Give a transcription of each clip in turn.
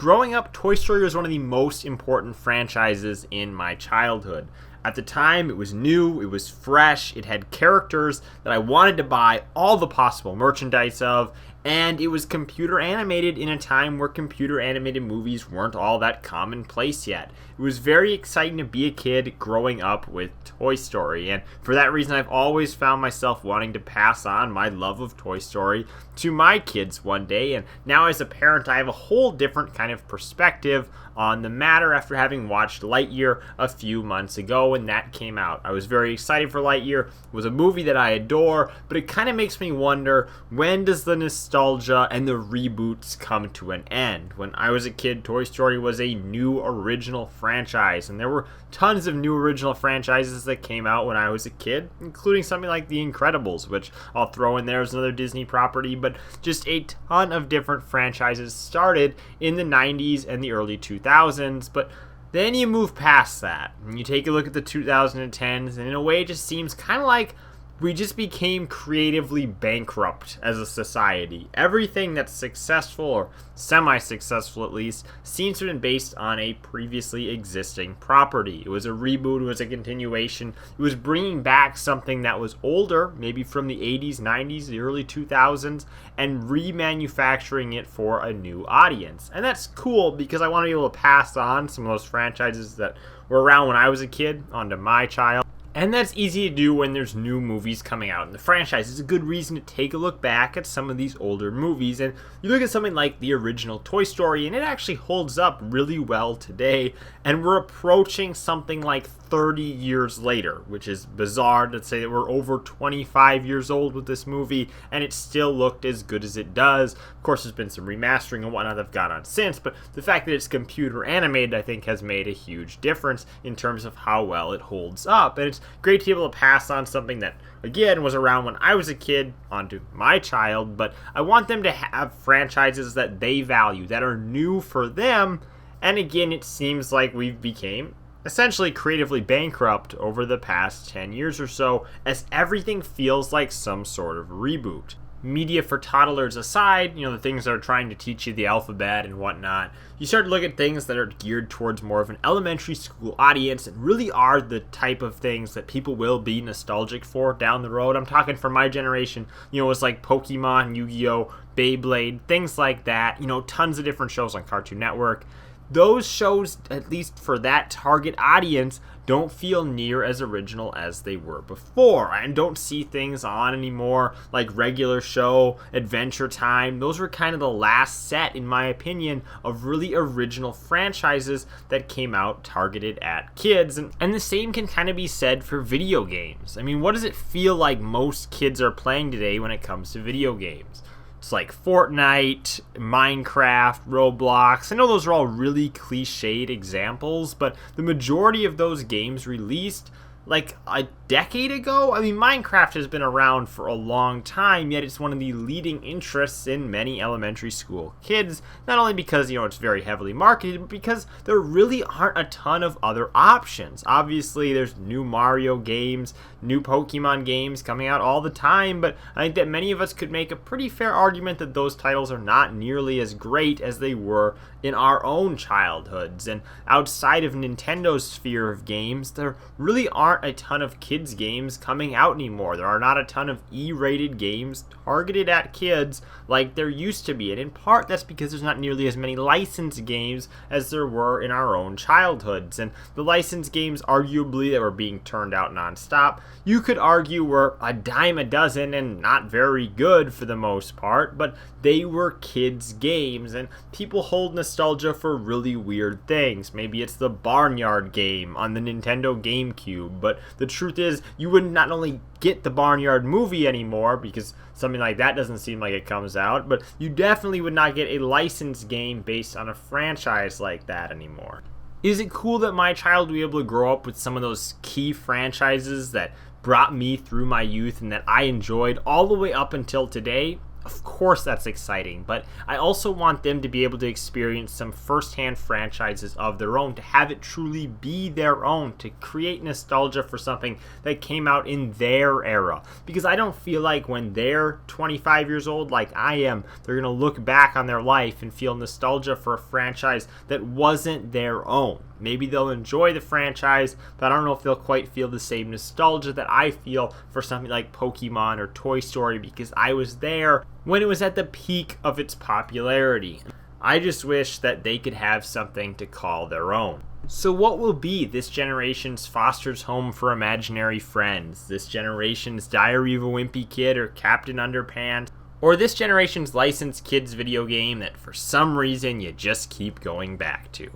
growing up, Toy Story was one of the most important franchises in my childhood. At the time, it was new, it was fresh, it had characters that I wanted to buy all the possible merchandise of, and it was computer animated in a time where computer animated movies weren't all that commonplace yet. It was very exciting to be a kid growing up with Toy Story, and for that reason I've always found myself wanting to pass on my love of Toy Story to my kids one day, and now as a parent I have a whole different kind of perspective on the matter after having watched Lightyear a few months ago when that came out. I was very excited for Lightyear. It was a movie that I adore, but it kind of makes me wonder, when does the nostalgia and the reboots come to an end? When I was a kid, Toy Story was a new original franchise, and there were tons of new original franchises that came out when I was a kid, including something like The Incredibles, which I'll throw in there as another Disney property, but just a ton of different franchises started in the 90s and the early 2000s, but then you move past that, and you take a look at the 2010s, and in a way it just seems kind of like we just became creatively bankrupt as a society. Everything that's successful, or semi-successful at least, seems to have been based on a previously existing property. It was a reboot, it was a continuation, it was bringing back something that was older, maybe from the 80s, 90s, the early 2000s, and remanufacturing it for a new audience. And that's cool because I want to be able to pass on some of those franchises that were around when I was a kid onto my child. And that's easy to do when there's new movies coming out in the franchise. It's a good reason to take a look back at some of these older movies. And you look at something like the original Toy Story, and it actually holds up really well today. And we're approaching something like 30 years later, which is bizarre to say that we're over 25 years old with this movie, and it still looked as good as it does. Of course, there's been some remastering and whatnot that have gone on since, but the fact that it's computer animated, I think, has made a huge difference in terms of how well it holds up. And it's great to be able to pass on something that, again, was around when I was a kid onto my child, but I want them to have franchises that they value, that are new for them. And again, it seems like we've became essentially creatively bankrupt over the past 10 years or so, as everything feels like some sort of reboot. Media for toddlers aside, the things that are trying to teach you the alphabet and whatnot, you start to look at things that are geared towards more of an elementary school audience and really are the type of things that people will be nostalgic for down the road. I'm talking for my generation, it was like Pokemon, Yu-Gi-Oh!, Beyblade, things like that, tons of different shows on Cartoon Network. Those shows, at least for that target audience, don't feel near as original as they were before. I don't see things on anymore like Regular Show, Adventure Time. Those were kind of the last set, in my opinion, of really original franchises that came out targeted at kids. And the same can kind of be said for video games. I mean, what does it feel like most kids are playing today when it comes to video games? It's like Fortnite, Minecraft, Roblox. I know those are all really cliched examples, but the majority of those games released like a decade ago. I mean, Minecraft has been around for a long time, yet it's one of the leading interests in many elementary school kids, not only because, it's very heavily marketed, but because there really aren't a ton of other options. Obviously, there's new Mario games, new Pokemon games coming out all the time, but I think that many of us could make a pretty fair argument that those titles are not nearly as great as they were in our own childhoods. And outside of Nintendo's sphere of games, there really aren't a ton of kids games coming out anymore. There are not a ton of E-rated games targeted at kids like there used to be, and in part that's because there's not nearly as many licensed games as there were in our own childhoods. And the licensed games, arguably, that were being turned out nonstop, you could argue were a dime a dozen and not very good for the most part, but they were kids games, and people hold nostalgia for really weird things. Maybe it's the Barnyard game on the Nintendo GameCube, but the truth is you would not only get the Barnyard movie anymore, because something like that doesn't seem like it comes out, but you definitely would not get a licensed game based on a franchise like that anymore. Is it cool that my child will be able to grow up with some of those key franchises that brought me through my youth and that I enjoyed all the way up until today? Of course that's exciting, but I also want them to be able to experience some first-hand franchises of their own, to have it truly be their own, to create nostalgia for something that came out in their era. Because I don't feel like when they're 25 years old, like I am, they're going to look back on their life and feel nostalgia for a franchise that wasn't their own. Maybe they'll enjoy the franchise, but I don't know if they'll quite feel the same nostalgia that I feel for something like Pokemon or Toy Story, because I was there when it was at the peak of its popularity. I just wish that they could have something to call their own. So what will be this generation's Foster's Home for Imaginary Friends, this generation's Diary of a Wimpy Kid or Captain Underpants, or this generation's licensed kids video game that for some reason you just keep going back to?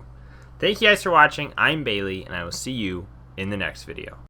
Thank you guys for watching. I'm Bailey, and I will see you in the next video.